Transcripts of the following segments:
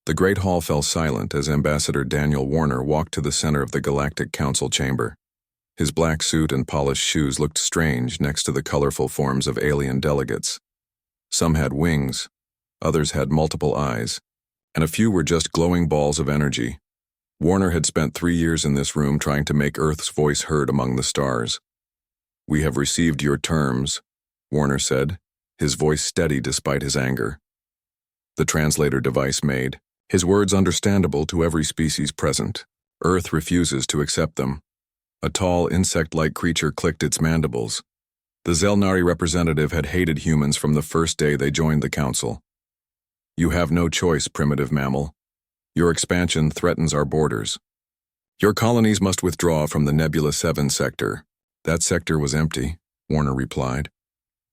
The great hall fell silent as Ambassador Daniel Warner walked to the center of the Galactic Council chamber. His black suit and polished shoes looked strange next to the colorful forms of alien delegates. Some had wings, others had multiple eyes, and a few were just glowing balls of energy. Warner had spent 3 years in this room trying to make Earth's voice heard among the stars. "We have received your terms," Warner said, his voice steady despite his anger. The translator device made his words understandable to every species present. Earth refuses to accept them. A tall, insect-like creature clicked its mandibles. The Zelnari representative had hated humans from the first day they joined the council. "You have no choice, primitive mammal. Your expansion threatens our borders. Your colonies must withdraw from the Nebula 7 sector." "That sector was empty," Warner replied.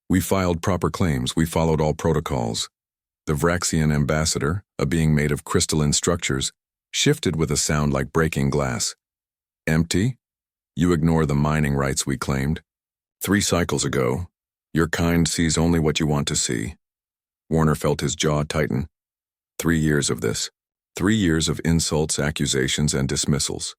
"We filed proper claims, we followed all protocols." The Vraxian ambassador, a being made of crystalline structures, shifted with a sound like breaking glass. "Empty? You ignore the mining rights we claimed. 3 cycles ago, your kind sees only what you want to see." Warner felt his jaw tighten. 3 years of this. 3 years of insults, accusations, and dismissals.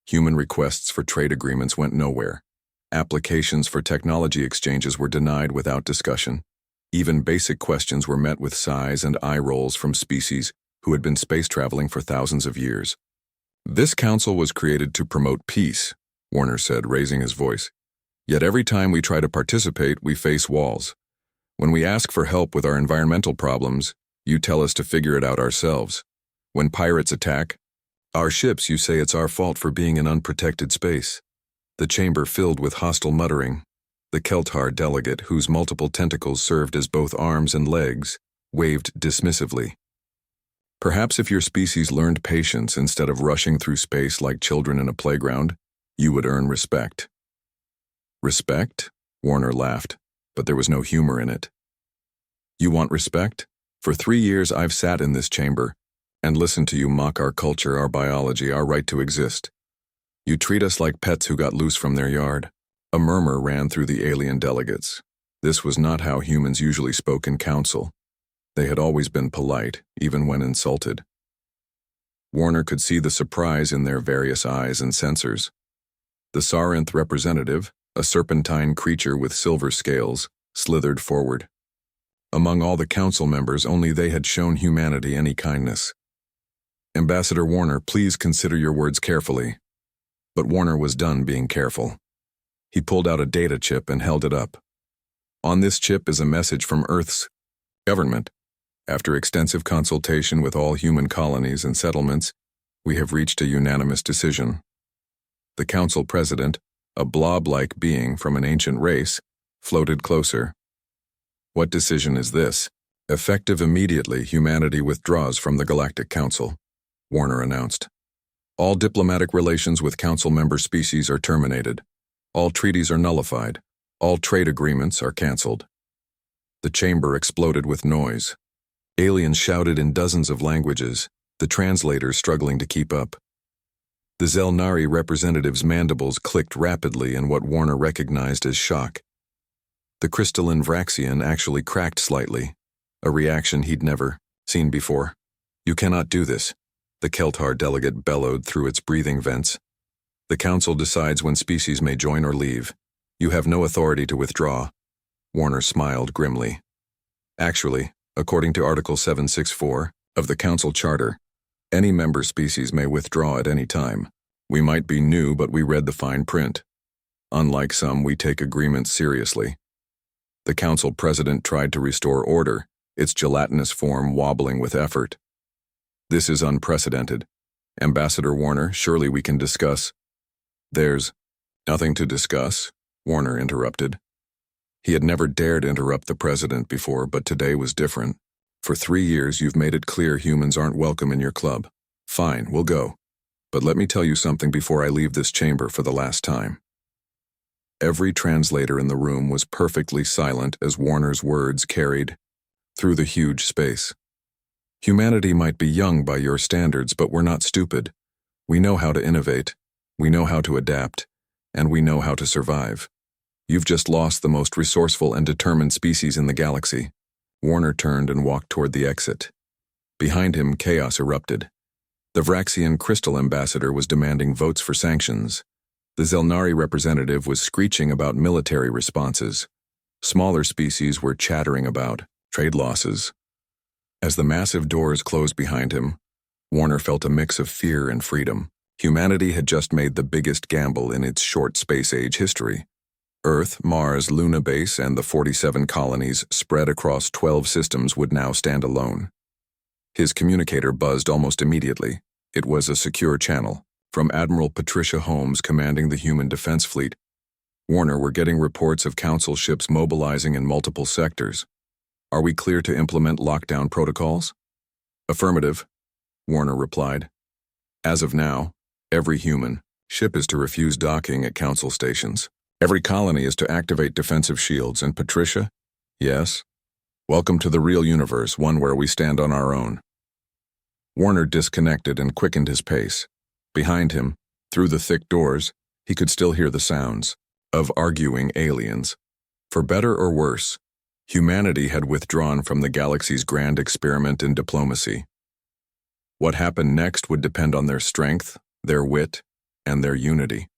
Human requests for trade agreements went nowhere. Applications for technology exchanges were denied without discussion. Even basic questions were met with sighs and eye rolls from species who had been space traveling for thousands of years. "This council was created to promote peace," Warner said, raising his voice. "Yet every time we try to participate, we face walls. When we ask for help with our environmental problems, you tell us to figure it out ourselves. When pirates attack our ships, you say it's our fault for being in unprotected space." The chamber filled with hostile muttering. The Keltar delegate, whose multiple tentacles served as both arms and legs, waved dismissively. "Perhaps if your species learned patience instead of rushing through space like children in a playground, you would earn respect." "Respect?" Warner laughed, but there was no humor in it. "You want respect? For 3 years I've sat in this chamber and listened to you mock our culture, our biology, our right to exist. You treat us like pets who got loose from their yard." A murmur ran through the alien delegates. This was not how humans usually spoke in council. They had always been polite, even when insulted. Warner could see the surprise in their various eyes and sensors. The Sarinth representative, a serpentine creature with silver scales, slithered forward. Among all the council members, only they had shown humanity any kindness. "Ambassador Warner, please consider your words carefully." But Warner was done being careful. He pulled out a data chip and held it up. "On this chip is a message from Earth's government. After extensive consultation with all human colonies and settlements, we have reached a unanimous decision." The council president, a blob-like being from an ancient race, floated closer. "What decision is this?" "Effective immediately, humanity withdraws from the Galactic Council," Warner announced. "All diplomatic relations with council member species are terminated. All treaties are nullified. All trade agreements are cancelled." The chamber exploded with noise. Aliens shouted in dozens of languages, the translators struggling to keep up. The Zelnari representative's mandibles clicked rapidly in what Warner recognized as shock. The crystalline Vraxian actually cracked slightly, a reaction he'd never seen before. "You cannot do this," the Keltar delegate bellowed through its breathing vents. "The council decides when species may join or leave. You have no authority to withdraw." Warner smiled grimly. "Actually, according to Article 764 of the Council Charter, any member species may withdraw at any time. We might be new, but we read the fine print. Unlike some, we take agreements seriously." The council president tried to restore order, its gelatinous form wobbling with effort. "This is unprecedented. Ambassador Warner, surely we can discuss." "There's nothing to discuss," Warner interrupted. He had never dared interrupt the president before, but today was different. "For 3 years you've made it clear humans aren't welcome in your club. Fine, we'll go. But let me tell you something before I leave this chamber for the last time." Every translator in the room was perfectly silent as Warner's words carried through the huge space. "Humanity might be young by your standards, but we're not stupid. We know how to innovate. We know how to adapt, and we know how to survive. You've just lost the most resourceful and determined species in the galaxy." Warner turned and walked toward the exit. Behind him, chaos erupted. The Vraxian Crystal Ambassador was demanding votes for sanctions. The Zelnari representative was screeching about military responses. Smaller species were chattering about trade losses. As the massive doors closed behind him, Warner felt a mix of fear and freedom. Humanity had just made the biggest gamble in its short space-age history. Earth, Mars, Luna Base, and the 47 colonies spread across 12 systems would now stand alone. His communicator buzzed almost immediately. It was a secure channel. From Admiral Patricia Holmes commanding the Human Defense Fleet. Warner, we're getting reports of Council ships mobilizing in multiple sectors. Are we clear to implement lockdown protocols? Affirmative, Warner replied. As of now, every human ship is to refuse docking at Council stations. Every colony is to activate defensive shields, and Patricia? Yes? Welcome to the real universe, one where we stand on our own. Warner disconnected and quickened his pace. Behind him, through the thick doors, he could still hear the sounds of arguing aliens. For better or worse, humanity had withdrawn from the galaxy's grand experiment in diplomacy. What happened next would depend on their strength, their wit, and their unity.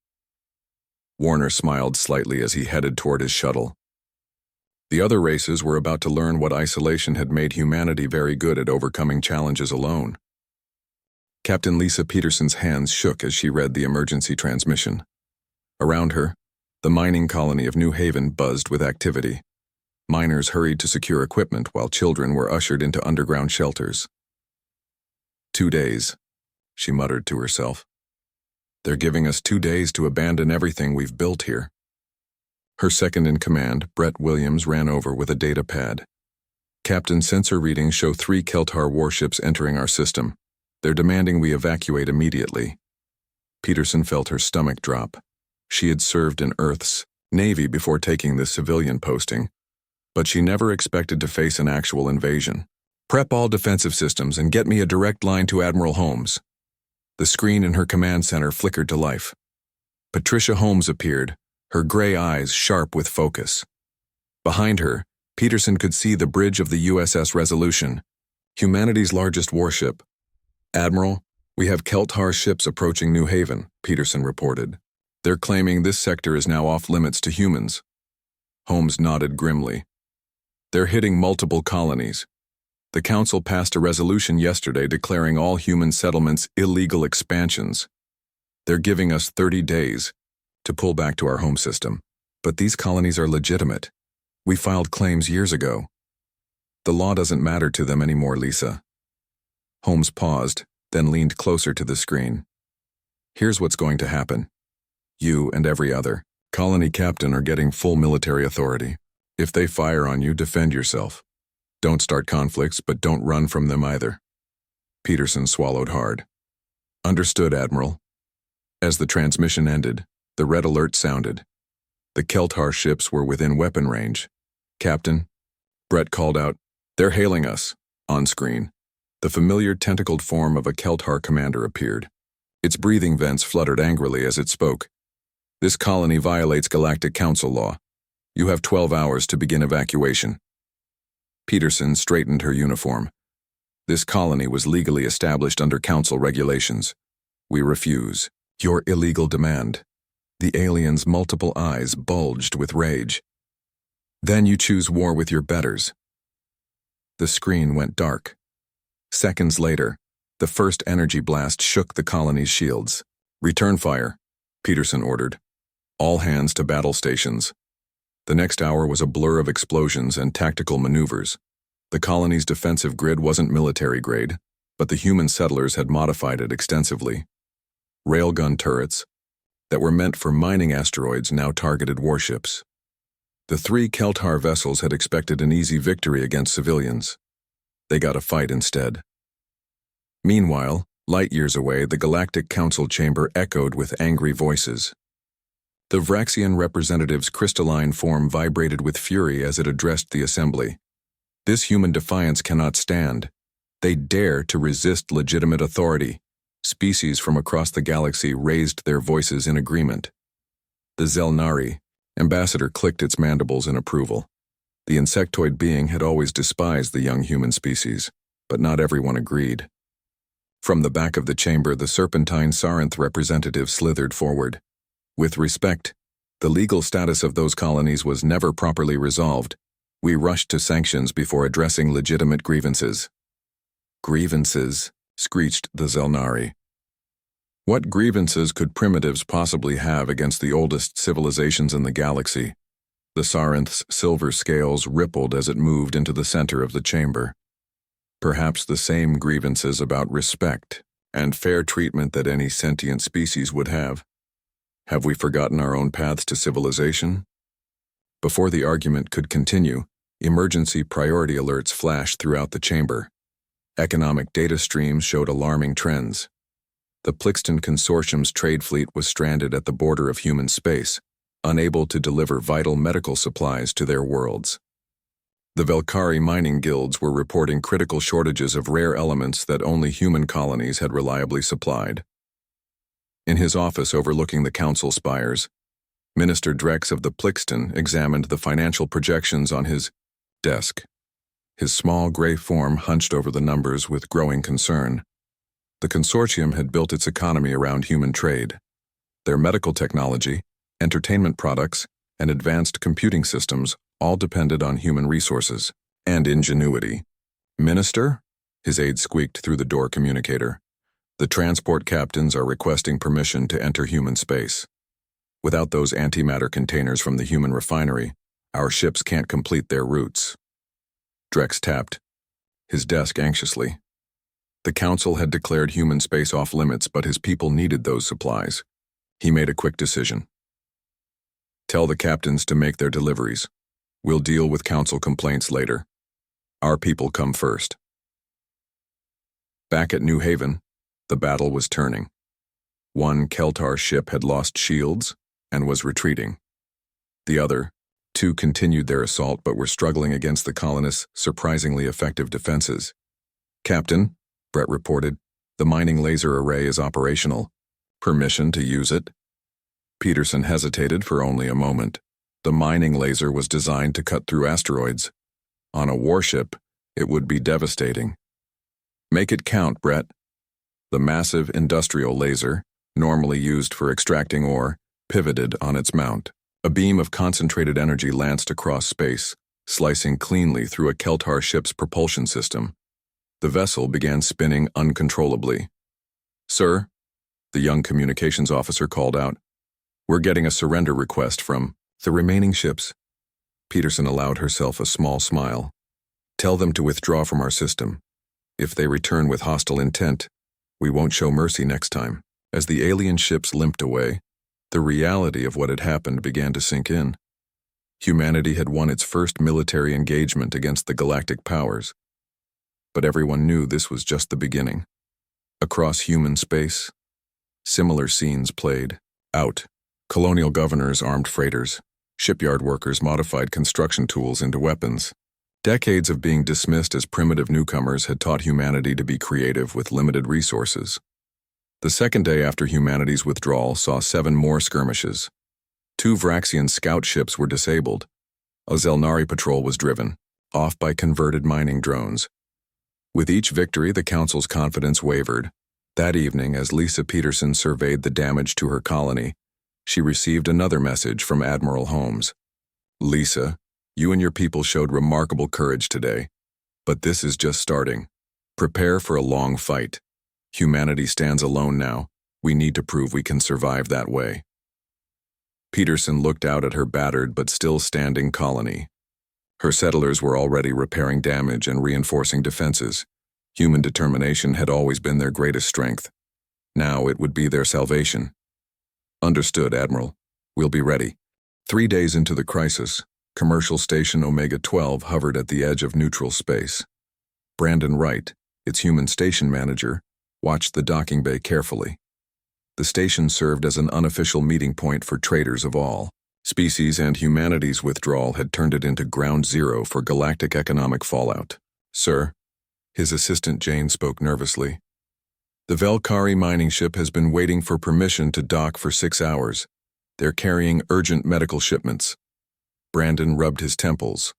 Warner smiled slightly as he headed toward his shuttle. The other races were about to learn what isolation had made humanity very good at overcoming challenges alone. Captain Lisa Peterson's hands shook as she read the emergency transmission. Around her, the mining colony of New Haven buzzed with activity. Miners hurried to secure equipment while children were ushered into underground shelters. 2 days, she muttered to herself. They're giving us 2 days to abandon everything we've built here. Her second-in-command, Brett Williams, ran over with a data pad. Captain, sensor readings show 3 Keltar warships entering our system. They're demanding we evacuate immediately. Peterson felt her stomach drop. She had served in Earth's Navy before taking this civilian posting, but she never expected to face an actual invasion. Prep all defensive systems and get me a direct line to Admiral Holmes. The screen in her command center flickered to life. Patricia Holmes appeared, her gray eyes sharp with focus. Behind her, Peterson could see the bridge of the USS Resolution, humanity's largest warship. Admiral, we have Keltar ships approaching New Haven, Peterson reported. They're claiming this sector is now off limits to humans. Holmes nodded grimly. They're hitting multiple colonies. The Council passed a resolution yesterday declaring all human settlements illegal expansions. They're giving us 30 days to pull back to our home system. But these colonies are legitimate. We filed claims years ago. The law doesn't matter to them anymore, Lisa. Holmes paused, then leaned closer to the screen. Here's what's going to happen. You and every other colony captain are getting full military authority. If they fire on you, defend yourself. Don't start conflicts, but don't run from them either. Peterson swallowed hard. Understood, Admiral. As the transmission ended, the red alert sounded. The Keltar ships were within weapon range. Captain, Brett called out, they're hailing us, on screen. The familiar tentacled form of a Keltar commander appeared. Its breathing vents fluttered angrily as it spoke. This colony violates Galactic Council law. You have 12 hours to begin evacuation. Peterson straightened her uniform. This colony was legally established under Council regulations. We refuse your illegal demand. The alien's multiple eyes bulged with rage. Then you choose war with your betters. The screen went dark. Seconds later, the first energy blast shook the colony's shields. Return fire, Peterson ordered. All hands to battle stations. The next hour was a blur of explosions and tactical maneuvers. The colony's defensive grid wasn't military grade, but the human settlers had modified it extensively. Railgun turrets that were meant for mining asteroids now targeted warships. The 3 Keltar vessels had expected an easy victory against civilians. They got a fight instead. Meanwhile, light years away, the Galactic Council chamber echoed with angry voices. The Vraxian representative's crystalline form vibrated with fury as it addressed the assembly. This human defiance cannot stand. They dare to resist legitimate authority. Species from across the galaxy raised their voices in agreement. The Zelnari ambassador clicked its mandibles in approval. The insectoid being had always despised the young human species. but not everyone agreed. From the back of the chamber, the Serpentine Sarinth representative slithered forward. With respect, the legal status of those colonies was never properly resolved. We rushed to sanctions before addressing legitimate grievances. Grievances, screeched the Zelnari. What grievances could primitives possibly have against the oldest civilizations in the galaxy? The Sarinth's silver scales rippled as it moved into the center of the chamber. Perhaps the same grievances about respect and fair treatment that any sentient species would have. Have we forgotten our own paths to civilization? Before the argument could continue, emergency priority alerts flashed throughout the chamber. Economic data streams showed alarming trends. The Plixton Consortium's trade fleet was stranded at the border of human space, unable to deliver vital medical supplies to their worlds. The Velkari mining guilds were reporting critical shortages of rare elements that only human colonies had reliably supplied. In his office overlooking the council spires, Minister Drex of the Plixton examined the financial projections on his desk. His small gray form hunched over the numbers with growing concern. The consortium had built its economy around human trade. Their medical technology, entertainment products, and advanced computing systems all depended on human resources and ingenuity. Minister? His aide squeaked through the door communicator. The transport captains are requesting permission to enter human space. Without those antimatter containers from the human refinery, our ships can't complete their routes. Drex tapped his desk anxiously. The council had declared human space off limits, but his people needed those supplies. He made a quick decision. Tell the captains to make their deliveries. We'll deal with council complaints later. Our people come first. Back at New Haven, the battle was turning. One Keltar ship had lost shields and was retreating. The other, two continued their assault but were struggling against the colonists' surprisingly effective defenses. Captain, Brett reported, the mining laser array is operational. Permission to use it? Peterson hesitated for only a moment. The mining laser was designed to cut through asteroids. On a warship, it would be devastating. Make it count, Brett. The massive industrial laser, normally used for extracting ore, pivoted on its mount. A beam of concentrated energy lanced across space, slicing cleanly through a Keltar ship's propulsion system. The vessel began spinning uncontrollably. Sir, the young communications officer called out, we're getting a surrender request from the remaining ships. Peterson allowed herself a small smile. Tell them to withdraw from our system. If they return with hostile intent, we won't show mercy next time. As the alien ships limped away, the reality of what had happened began to sink in. Humanity had won its first military engagement against the galactic powers. But everyone knew this was just the beginning. Across human space, similar scenes played out. Colonial governors armed freighters. Shipyard workers modified construction tools into weapons. Decades of being dismissed as primitive newcomers had taught humanity to be creative with limited resources. The second day after humanity's withdrawal saw 7 more skirmishes. 2 Vraxian scout ships were disabled. A Zelnari patrol was driven, off by converted mining drones. With each victory, the Council's confidence wavered. That evening, as Lisa Peterson surveyed the damage to her colony, she received another message from Admiral Holmes. Lisa, you and your people showed remarkable courage today, but this is just starting. Prepare for a long fight. Humanity stands alone now. We need to prove we can survive that way. Peterson looked out at her battered but still standing colony. Her settlers were already repairing damage and reinforcing defenses. Human determination had always been their greatest strength. Now it would be their salvation. Understood, Admiral. We'll be ready. 3 days into the crisis, Commercial Station Omega-12 hovered at the edge of neutral space. Brandon Wright, its human station manager, watched the docking bay carefully. The station served as an unofficial meeting point for traders of all species, and humanity's withdrawal had turned it into ground zero for galactic economic fallout. Sir, his assistant Jane spoke nervously. The Velkari mining ship has been waiting for permission to dock for 6 hours. They're carrying urgent medical shipments. Brandon rubbed his temples.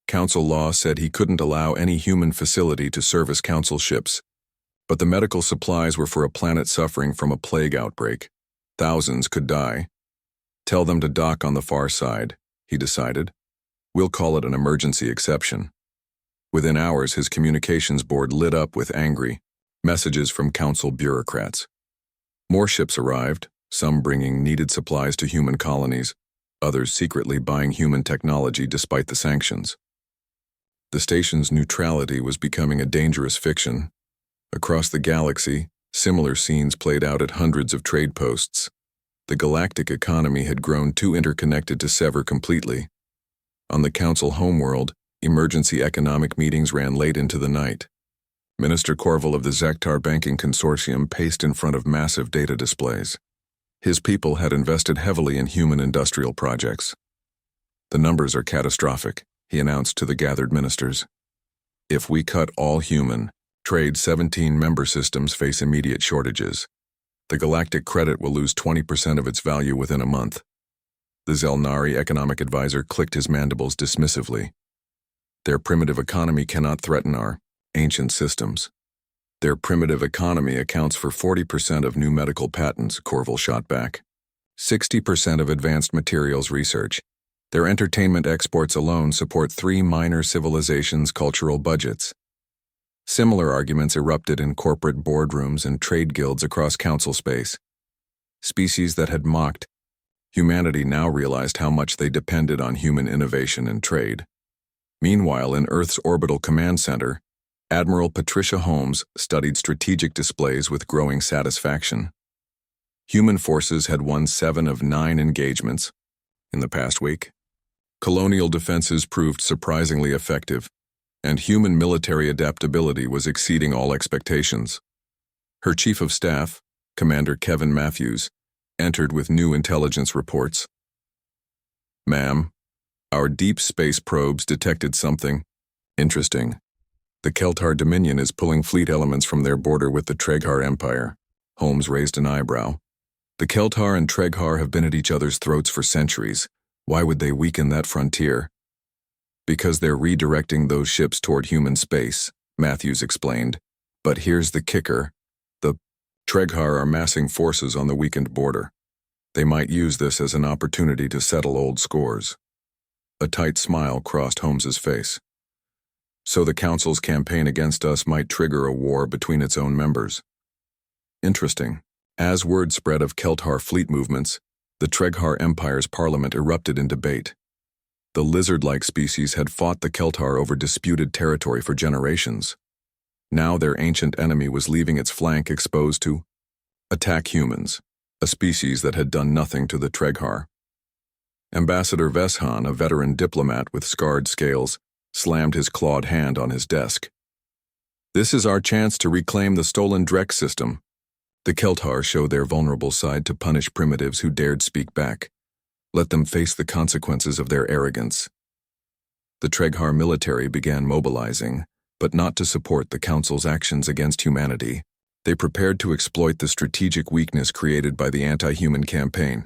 Council law said he couldn't allow any human facility to service Council ships, but the medical supplies were for a planet suffering from a plague outbreak. Thousands could die. Tell them to dock on the far side, he decided. We'll call it an emergency exception. Within hours, his communications board lit up with angry messages from Council bureaucrats. More ships arrived, some bringing needed supplies to human colonies, others secretly buying human technology despite the sanctions. The station's neutrality was becoming a dangerous fiction. Across the galaxy, similar scenes played out at hundreds of trade posts. The galactic economy had grown too interconnected to sever completely. On the Council homeworld, emergency economic meetings ran late into the night. Minister Corval of the Zektar Banking Consortium paced in front of massive data displays. His people had invested heavily in human industrial projects. The numbers are catastrophic, he announced to the gathered ministers. If we cut all human, trade 17 member systems face immediate shortages. The galactic credit will lose 20% of its value within a month. The Zelnari economic advisor clicked his mandibles dismissively. Their primitive economy cannot threaten our ancient systems. Their primitive economy accounts for 40% of new medical patents, Corval shot back. 60% of advanced materials research. Their entertainment exports alone support 3 minor civilizations' cultural budgets. Similar arguments erupted in corporate boardrooms and trade guilds across Council space. Species that had mocked humanity now realized how much they depended on human innovation and trade. Meanwhile, in Earth's orbital command center, Admiral Patricia Holmes studied strategic displays with growing satisfaction. Human forces had won 7 of 9 engagements in the past week. Colonial defenses proved surprisingly effective, and human military adaptability was exceeding all expectations. Her Chief of Staff, Commander Kevin Matthews, entered with new intelligence reports. Ma'am, our deep space probes detected something interesting. The Keltar Dominion is pulling fleet elements from their border with the Treghar Empire. Holmes raised an eyebrow. The Keltar and Treghar have been at each other's throats for centuries. Why would they weaken that frontier? Because they're redirecting those ships toward human space, Matthews explained. But here's the kicker. The Treghar are massing forces on the weakened border. They might use this as an opportunity to settle old scores. A tight smile crossed Holmes's face. So the Council's campaign against us might trigger a war between its own members. Interesting. As word spread of Keltar fleet movements, the Treghar Empire's parliament erupted in debate. The lizard-like species had fought the Keltar over disputed territory for generations. Now their ancient enemy was leaving its flank exposed to attack humans, a species that had done nothing to the Treghar. Ambassador Veshan, a veteran diplomat with scarred scales, slammed his clawed hand on his desk. This is our chance to reclaim the stolen Drek system. The Keltar show their vulnerable side to punish primitives who dared speak back. Let them face the consequences of their arrogance. The Treghar military began mobilizing, but not to support the Council's actions against humanity. They prepared to exploit the strategic weakness created by the anti-human campaign.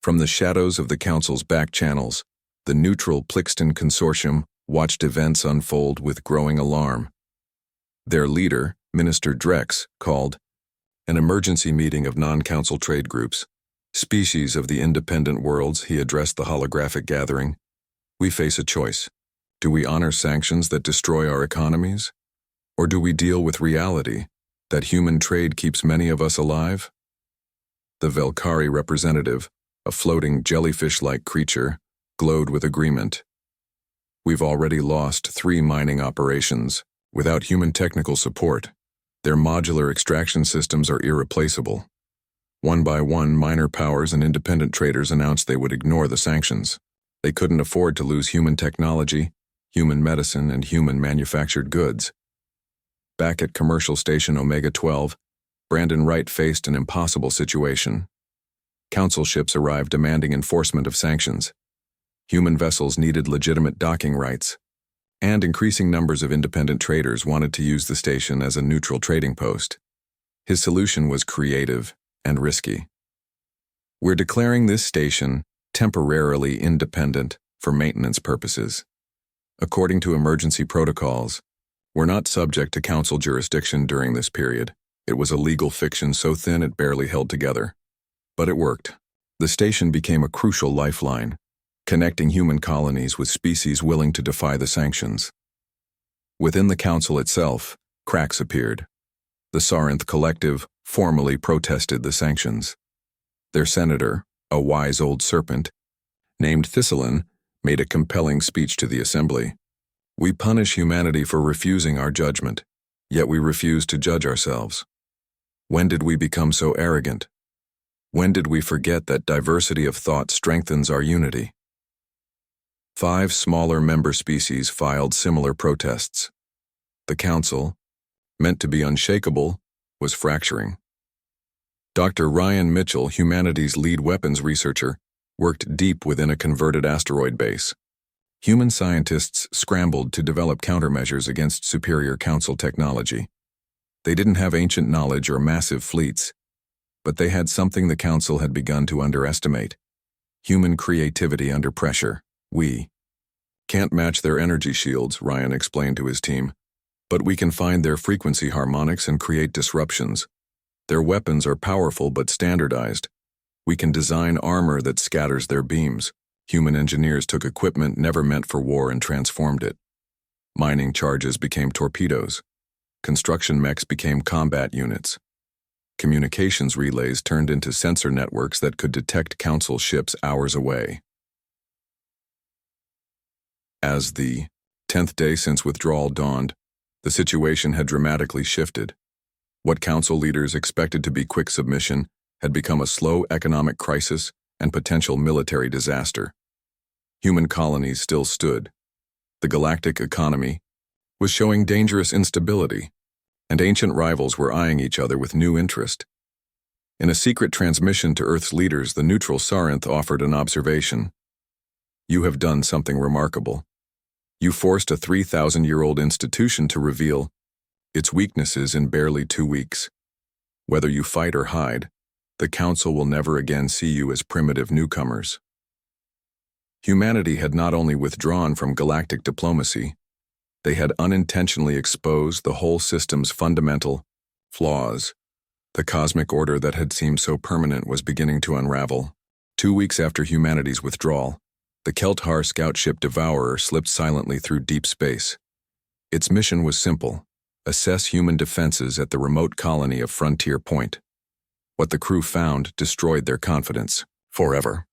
From the shadows of the Council's back channels, the neutral Plixton Consortium watched events unfold with growing alarm. Their leader, Minister Drex, called an emergency meeting of non-council trade groups. Species of the independent worlds, he addressed the holographic gathering. We face a choice. Do we honor sanctions that destroy our economies? Or do we deal with reality, that human trade keeps many of us alive? The Velkari representative, a floating jellyfish-like creature, glowed with agreement. We've already lost 3 mining operations. Without human technical support, their modular extraction systems are irreplaceable. One by one, minor powers and independent traders announced they would ignore the sanctions. They couldn't afford to lose human technology, human medicine, and human manufactured goods. Back at Commercial Station Omega-12, Brandon Wright faced an impossible situation. Council ships arrived demanding enforcement of sanctions. Human vessels needed legitimate docking rights, and increasing numbers of independent traders wanted to use the station as a neutral trading post. His solution was creative and risky. We're declaring this station temporarily independent for maintenance purposes. According to emergency protocols, were not subject to council jurisdiction during this period. It was a legal fiction so thin it barely held together. But it worked. The station became a crucial lifeline, connecting human colonies with species willing to defy the sanctions. Within the council itself, cracks appeared. The Sarinth Collective formally protested the sanctions. Their senator, a wise old serpent, named Thistlein, made a compelling speech to the assembly. We punish humanity for refusing our judgment, yet we refuse to judge ourselves. When did we become so arrogant? When did we forget that diversity of thought strengthens our unity? 5 smaller member species filed similar protests. The council, meant to be unshakable, was fracturing. Dr. Ryan Mitchell, humanity's lead weapons researcher, worked deep within a converted asteroid base. Human scientists scrambled to develop countermeasures against superior council technology. They didn't have ancient knowledge or massive fleets, but they had something the council had begun to underestimate: human creativity under pressure. We can't match their energy shields, Ryan explained to his team, but we can find their frequency harmonics and create disruptions. Their weapons are powerful but standardized. We can design armor that scatters their beams. Human engineers took equipment never meant for war and transformed it. Mining charges became torpedoes. Construction mechs became combat units. Communications relays turned into sensor networks that could detect council ships hours away. As the 10th day since withdrawal dawned, the situation had dramatically shifted. What council leaders expected to be quick submission had become a slow economic crisis and potential military disaster. Human colonies still stood. The galactic economy was showing dangerous instability, and ancient rivals were eyeing each other with new interest. In a secret transmission to Earth's leaders, the neutral Sarinth offered an observation. You have done something remarkable. You forced a 3,000-year-old institution to reveal its weaknesses in barely 2 weeks. Whether you fight or hide, the Council will never again see you as primitive newcomers. Humanity had not only withdrawn from galactic diplomacy, they had unintentionally exposed the whole system's fundamental flaws. The cosmic order that had seemed so permanent was beginning to unravel. 2 weeks after humanity's withdrawal, the Kelthar scout ship Devourer slipped silently through deep space. Its mission was simple: assess human defenses at the remote colony of Frontier Point. What the crew found destroyed their confidence forever.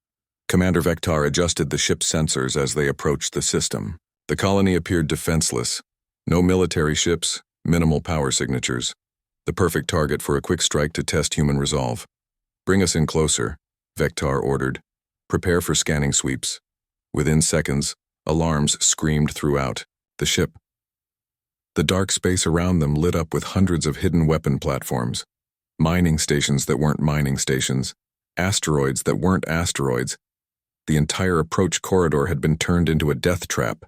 Commander Vector adjusted the ship's sensors as they approached the system. The colony appeared defenseless. No military ships, minimal power signatures. The perfect target for a quick strike to test human resolve. Bring us in closer, Vector ordered. Prepare for scanning sweeps. Within seconds, alarms screamed throughout the ship. The dark space around them lit up with hundreds of hidden weapon platforms, mining stations that weren't mining stations, asteroids that weren't asteroids. The entire approach corridor had been turned into a death trap.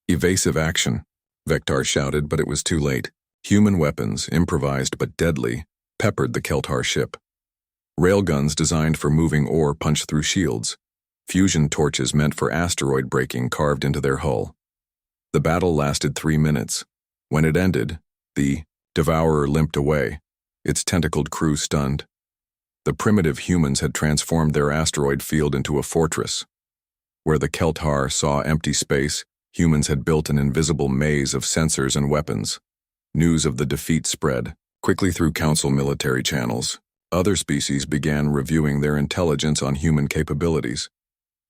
Evasive action, Vector shouted, but it was too late. Human weapons, improvised but deadly, peppered the Kelthar ship. Railguns designed for moving ore punched through shields. Fusion torches meant for asteroid braking carved into their hull. The battle lasted 3 minutes. When it ended, the Devourer limped away, its tentacled crew stunned. The primitive humans had transformed their asteroid field into a fortress. Where the Kelthar saw empty space, humans had built an invisible maze of sensors and weapons. News of the defeat spread quickly through Council military channels. Other species began reviewing their intelligence on human capabilities.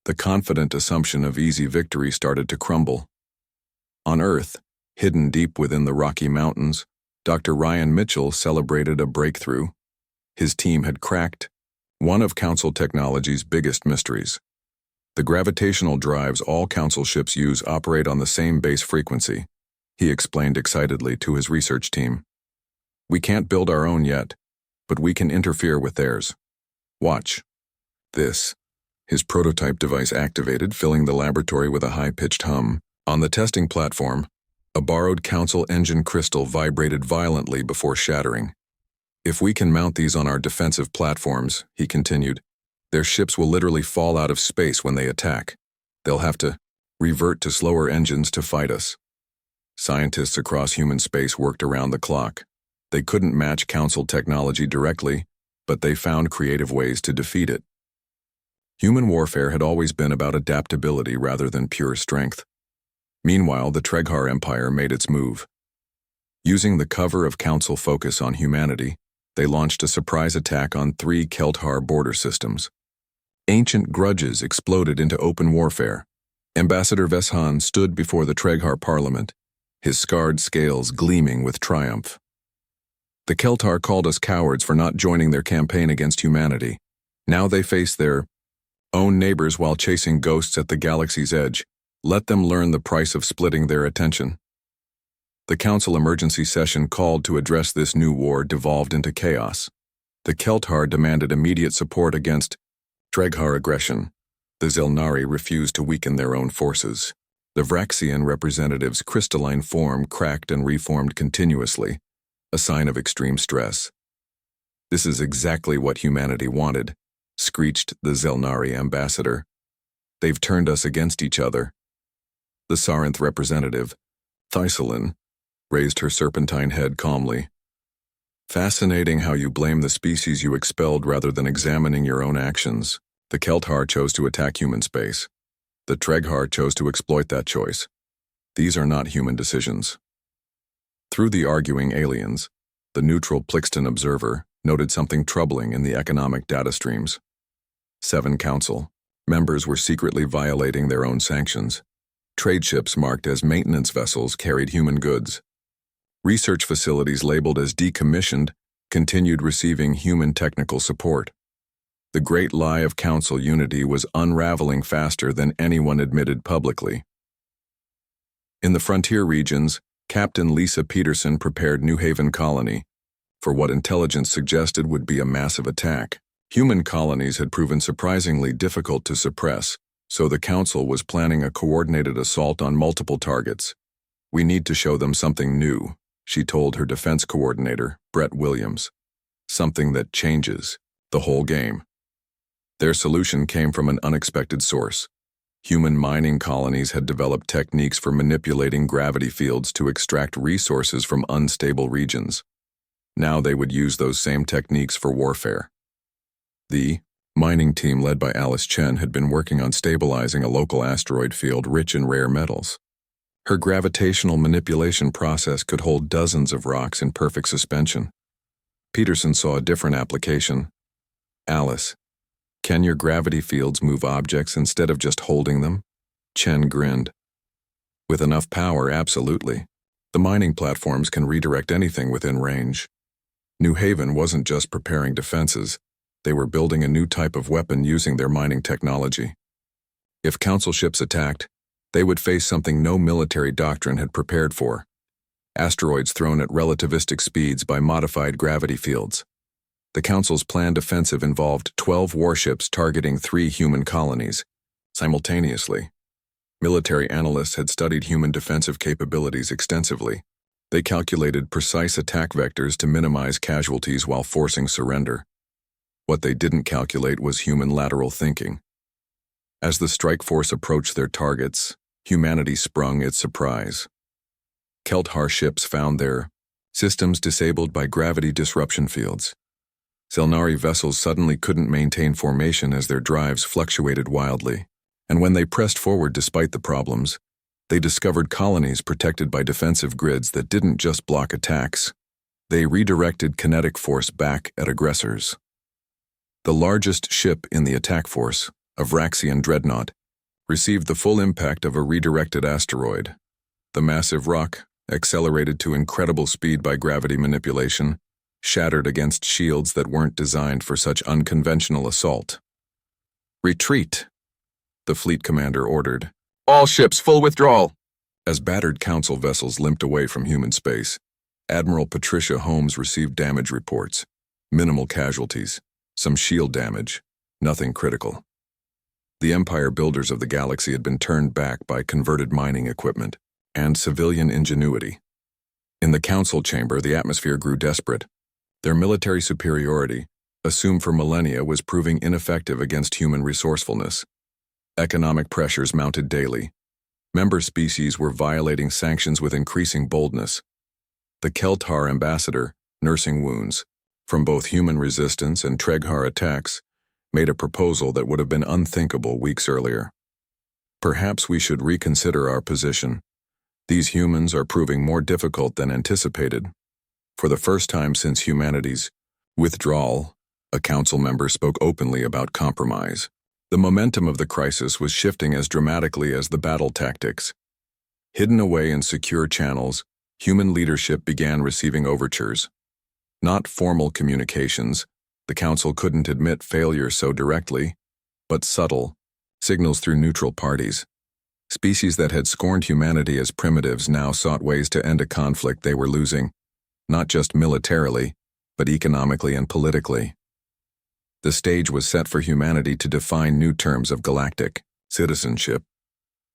The confident assumption of easy victory started to crumble. On Earth, hidden deep within the Rocky Mountains, Dr. Ryan Mitchell celebrated a breakthrough. His team had cracked one of Council technology's biggest mysteries. The gravitational drives all Council ships use operate on the same base frequency, he explained excitedly to his research team. We can't build our own yet, but we can interfere with theirs. Watch. This. His prototype device activated, filling the laboratory with a high-pitched hum. On the testing platform, a borrowed Council engine crystal vibrated violently before shattering. If we can mount these on our defensive platforms, he continued, their ships will literally fall out of space when they attack. They'll have to Revert to slower engines to fight us. Scientists across human space worked around the clock. They couldn't match Council technology directly, but they found creative ways to defeat it. Human warfare had always been about adaptability rather than pure strength. Meanwhile, the Treghar Empire made its move. Using the cover of Council focus on humanity, they launched a surprise attack on 3 Kelthar border systems. Ancient grudges exploded into open warfare. Ambassador Veshan stood before the Treghar parliament, his scarred scales gleaming with triumph. The Kelthar called us cowards for not joining their campaign against humanity. Now they face their own neighbors while chasing ghosts at the galaxy's edge. Let them learn the price of splitting their attention. The Council emergency session called to address this new war devolved into chaos. The Kelthar demanded immediate support against Treghar aggression. The Zelnari refused to weaken their own forces. The Vraxian representatives' crystalline form cracked and reformed continuously, a sign of extreme stress. This is exactly what humanity wanted, screeched the Zelnari ambassador. They've turned us against each other. The Saranth representative, Thyselin, raised her serpentine head calmly. Fascinating how you blame the species you expelled rather than examining your own actions. The Kelthar chose to attack human space. The Treghar chose to exploit that choice. These are not human decisions. Through the arguing aliens, the neutral Plixton observer noted something troubling in the economic data streams. 7 Council members were secretly violating their own sanctions. Trade ships marked as maintenance vessels carried human goods. Research facilities labeled as decommissioned continued receiving human technical support. The great lie of Council unity was unraveling faster than anyone admitted publicly. In the frontier regions, Captain Lisa Peterson prepared New Haven Colony for what intelligence suggested would be a massive attack. Human colonies had proven surprisingly difficult to suppress, so the Council was planning a coordinated assault on multiple targets. We need to show them something new, she told her defense coordinator, Brett Williams. Something that changes the whole game. Their solution came from an unexpected source. Human mining colonies had developed techniques for manipulating gravity fields to extract resources from unstable regions. Now they would use those same techniques for warfare. The mining team led by Alice Chen had been working on stabilizing a local asteroid field rich in rare metals. Her gravitational manipulation process could hold dozens of rocks in perfect suspension. Peterson saw a different application. Alice, can your gravity fields move objects instead of just holding them? Chen grinned. With enough power, absolutely. The mining platforms can redirect anything within range. New Haven wasn't just preparing defenses. They were building a new type of weapon using their mining technology. If Council ships attacked, they would face something no military doctrine had prepared for. Asteroids thrown at relativistic speeds by modified gravity fields. The Council's planned offensive involved 12 warships targeting 3 human colonies simultaneously. Military analysts had studied human defensive capabilities extensively. They calculated precise attack vectors to minimize casualties while forcing surrender. What they didn't calculate was human lateral thinking. As the strike force approached their targets, humanity sprung its surprise. Kelthar ships found their systems disabled by gravity disruption fields. Zelnari vessels suddenly couldn't maintain formation as their drives fluctuated wildly, and when they pressed forward despite the problems, they discovered colonies protected by defensive grids that didn't just block attacks. They redirected kinetic force back at aggressors. The largest ship in the attack force, a Vraxian dreadnought, received the full impact of a redirected asteroid. The massive rock, accelerated to incredible speed by gravity manipulation, shattered against shields that weren't designed for such unconventional assault. "Retreat," the fleet commander ordered. "All ships, full withdrawal." As battered Council vessels limped away from human space, Admiral Patricia Holmes received damage reports. Minimal casualties, some shield damage, nothing critical. The empire builders of the galaxy had been turned back by converted mining equipment and civilian ingenuity. In the Council chamber, the atmosphere grew desperate. Their military superiority, assumed for millennia, was proving ineffective against human resourcefulness. Economic pressures mounted daily. Member species were violating sanctions with increasing boldness. The Keltar ambassador, nursing wounds from both human resistance and Treghar attacks, made a proposal that would have been unthinkable weeks earlier. Perhaps we should reconsider our position. These humans are proving more difficult than anticipated. For the first time since humanity's withdrawal, a council member spoke openly about compromise. The momentum of the crisis was shifting as dramatically as the battle tactics. Hidden away in secure channels, human leadership began receiving overtures. Not formal communications, the council couldn't admit failure so directly, but subtle signals through neutral parties. Species that had scorned humanity as primitives now sought ways to end a conflict they were losing, not just militarily, but economically and politically. The stage was set for humanity to define new terms of galactic citizenship,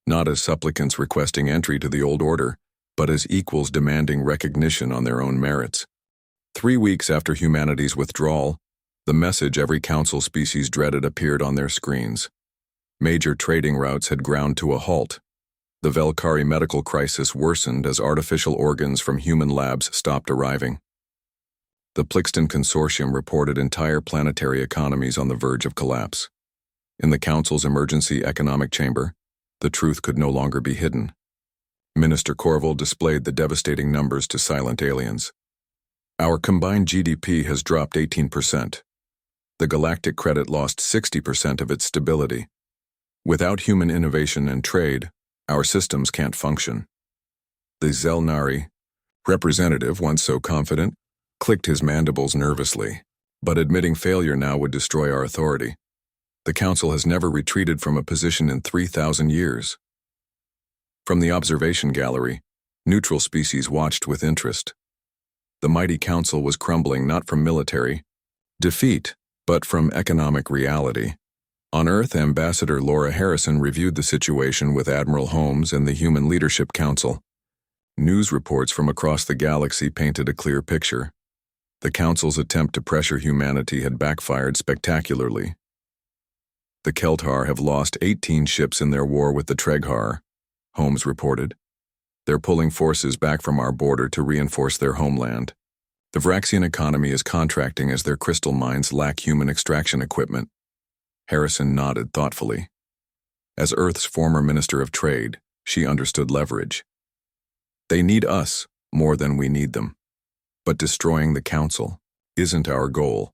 not as supplicants requesting entry to the old order, but as equals demanding recognition on their own merits. 3 weeks after humanity's withdrawal, the message every council species dreaded appeared on their screens. Major trading routes had ground to a halt. The Velkari medical crisis worsened as artificial organs from human labs stopped arriving. The Plixton Consortium reported entire planetary economies on the verge of collapse. In the Council's emergency economic chamber, the truth could no longer be hidden. Minister Corville displayed the devastating numbers to silent aliens. Our combined GDP has dropped 18%. The galactic credit lost 60% of its stability. Without human innovation and trade, our systems can't function. The Zelnari representative, once so confident, clicked his mandibles nervously, but admitting failure now would destroy our authority. The Council has never retreated from a position in 3,000 years. From the observation gallery, neutral species watched with interest. The mighty Council was crumbling not from military defeat, but from economic reality. On Earth, Ambassador Laura Harrison reviewed the situation with Admiral Holmes and the Human Leadership Council. News reports from across the galaxy painted a clear picture. The Council's attempt to pressure humanity had backfired spectacularly. The Keltar have lost 18 ships in their war with the Treghar, Holmes reported. They're pulling forces back from our border to reinforce their homeland. The Vraxian economy is contracting as their crystal mines lack human extraction equipment. Harrison nodded thoughtfully. As Earth's former Minister of Trade, she understood leverage. They need us more than we need them. But destroying the Council isn't our goal.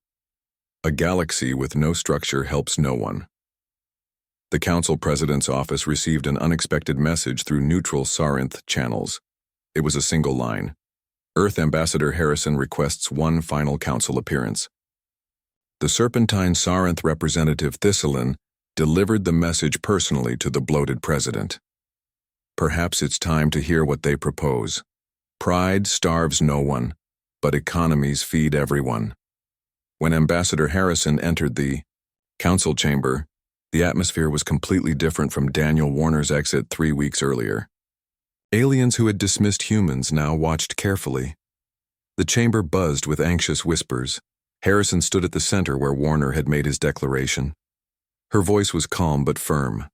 A galaxy with no structure helps no one. The Council President's office received an unexpected message through neutral Sarinth channels. It was a single line. Earth Ambassador Harrison requests one final Council appearance. The Serpentine Sarinth representative Thistlein delivered the message personally to the bloated president. Perhaps it's time to hear what they propose. Pride starves no one, but economies feed everyone. When Ambassador Harrison entered the council chamber, the atmosphere was completely different from Daniel Warner's exit 3 weeks earlier. Aliens who had dismissed humans now watched carefully. The chamber buzzed with anxious whispers. Harrison stood at the center where Warner had made his declaration. Her voice was calm but firm.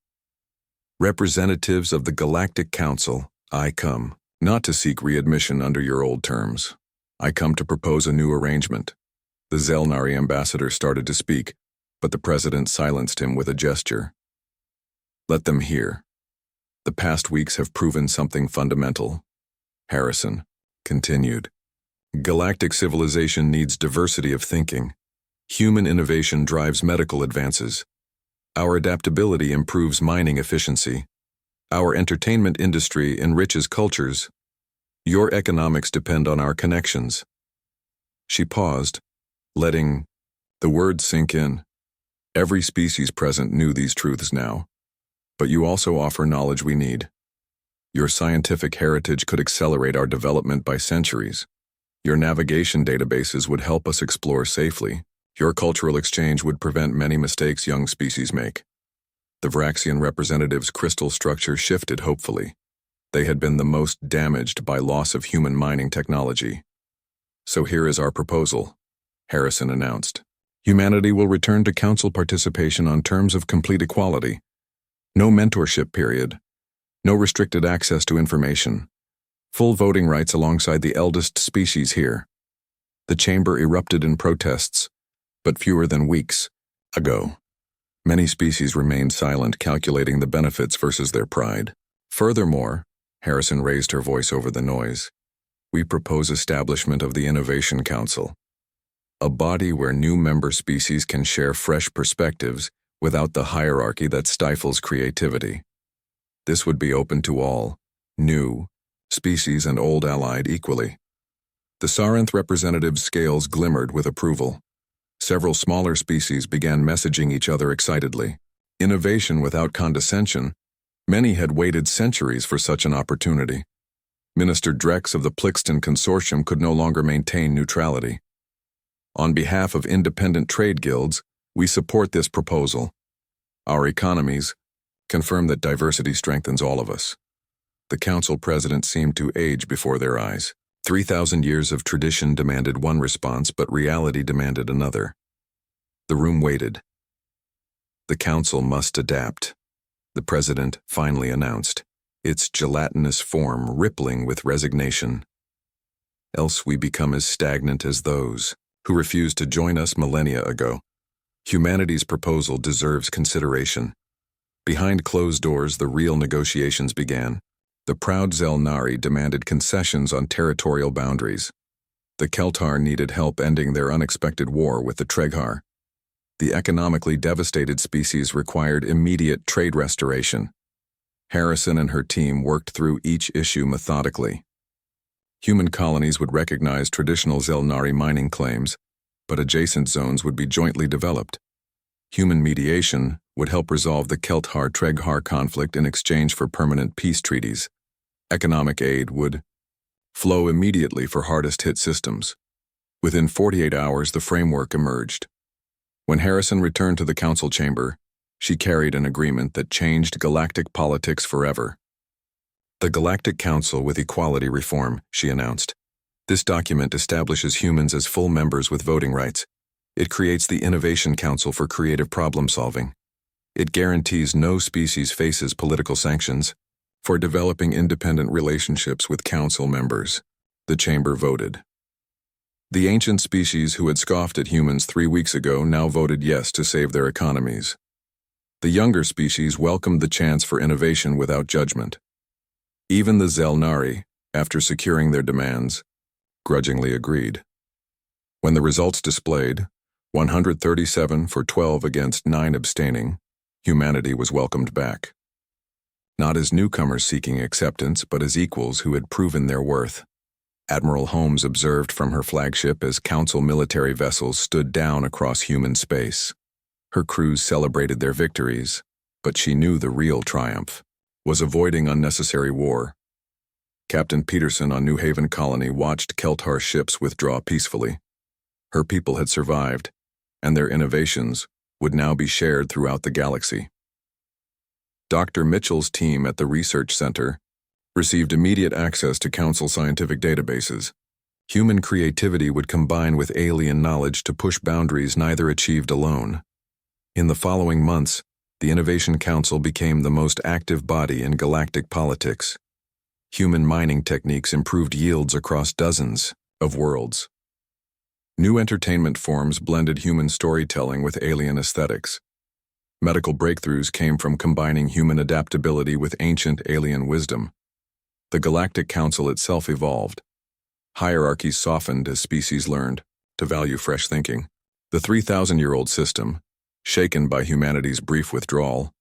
Representatives of the Galactic Council, I come, not to seek readmission under your old terms. I come to propose a new arrangement. The Zelnari ambassador started to speak, but the president silenced him with a gesture. Let them hear. The past weeks have proven something fundamental. Harrison continued. Galactic civilization needs diversity of thinking. Human innovation drives medical advances. Our adaptability improves mining efficiency. Our entertainment industry enriches cultures. Your economics depend on our connections. She paused, letting the words sink in. Every species present knew these truths now. But you also offer knowledge we need. Your scientific heritage could accelerate our development by centuries. Your navigation databases would help us explore safely. Your cultural exchange would prevent many mistakes young species make. The Vraxian representative's crystal structure shifted hopefully. They had been the most damaged by loss of human mining technology. So here is our proposal, Harrison announced. Humanity will return to council participation on terms of complete equality. No mentorship period. No restricted access to information. Full voting rights alongside the eldest species here. The chamber erupted in protests, but fewer than weeks ago. Many species remained silent, calculating the benefits versus their pride. Furthermore, Harrison raised her voice over the noise. We propose establishment of the Innovation Council, a body where new member species can share fresh perspectives without the hierarchy that stifles creativity. This would be open to all, new species and old allied equally. The Saranth representative's scales glimmered with approval. Several smaller species began messaging each other excitedly. Innovation without condescension. Many had waited centuries for such an opportunity. Minister Drex of the Plixton Consortium could no longer maintain neutrality. On behalf of independent trade guilds, we support this proposal. Our economies confirm that diversity strengthens all of us. The council president seemed to age before their eyes. 3,000 years of tradition demanded one response, but reality demanded another. The room waited. The council must adapt, the president finally announced, its gelatinous form rippling with resignation. Else we become as stagnant as those who refused to join us millennia ago. Humanity's proposal deserves consideration. Behind closed doors, the real negotiations began. The proud Zelnari demanded concessions on territorial boundaries. The Keltar needed help ending their unexpected war with the Treghar. The economically devastated species required immediate trade restoration. Harrison and her team worked through each issue methodically. Human colonies would recognize traditional Zelnari mining claims, but adjacent zones would be jointly developed. Human mediation would help resolve the Keltar-Treghar conflict in exchange for permanent peace treaties. Economic aid would flow immediately for hardest-hit systems. Within 48 hours, the framework emerged. When Harrison returned to the council chamber, she carried an agreement that changed galactic politics forever. The Galactic Council with Equality Reform, she announced. This document establishes humans as full members with voting rights. It creates the Innovation Council for creative problem-solving. It guarantees no species faces political sanctions for developing independent relationships with council members. The chamber voted. The ancient species who had scoffed at humans 3 weeks ago now voted yes to save their economies. The younger species welcomed the chance for innovation without judgment. Even the Zelnari, after securing their demands, grudgingly agreed. When the results displayed, 137 for 12 against 9 abstaining, humanity was welcomed back. Not as newcomers seeking acceptance, but as equals who had proven their worth. Admiral Holmes observed from her flagship as council military vessels stood down across human space. Her crews celebrated their victories, but she knew the real triumph was avoiding unnecessary war. Captain Peterson on New Haven Colony watched Keltar ships withdraw peacefully. Her people had survived, and their innovations would now be shared throughout the galaxy. Dr. Mitchell's team at the Research Center received immediate access to Council scientific databases. Human creativity would combine with alien knowledge to push boundaries neither achieved alone. In the following months, the Innovation Council became the most active body in galactic politics. Human mining techniques improved yields across dozens of worlds. New entertainment forms blended human storytelling with alien aesthetics. Medical breakthroughs came from combining human adaptability with ancient alien wisdom. The Galactic Council itself evolved. Hierarchies softened as species learned to value fresh thinking. The 3,000-year-old system, shaken by humanity's brief withdrawal,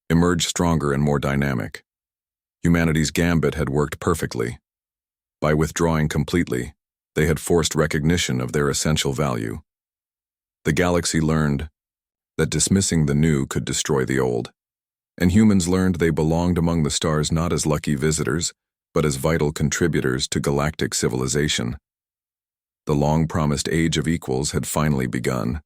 emerged stronger and more dynamic. Humanity's gambit had worked perfectly. By withdrawing completely, they had forced recognition of their essential value. The galaxy learned that dismissing the new could destroy the old, and humans learned they belonged among the stars not as lucky visitors, but as vital contributors to galactic civilization. The long-promised Age of Equals had finally begun.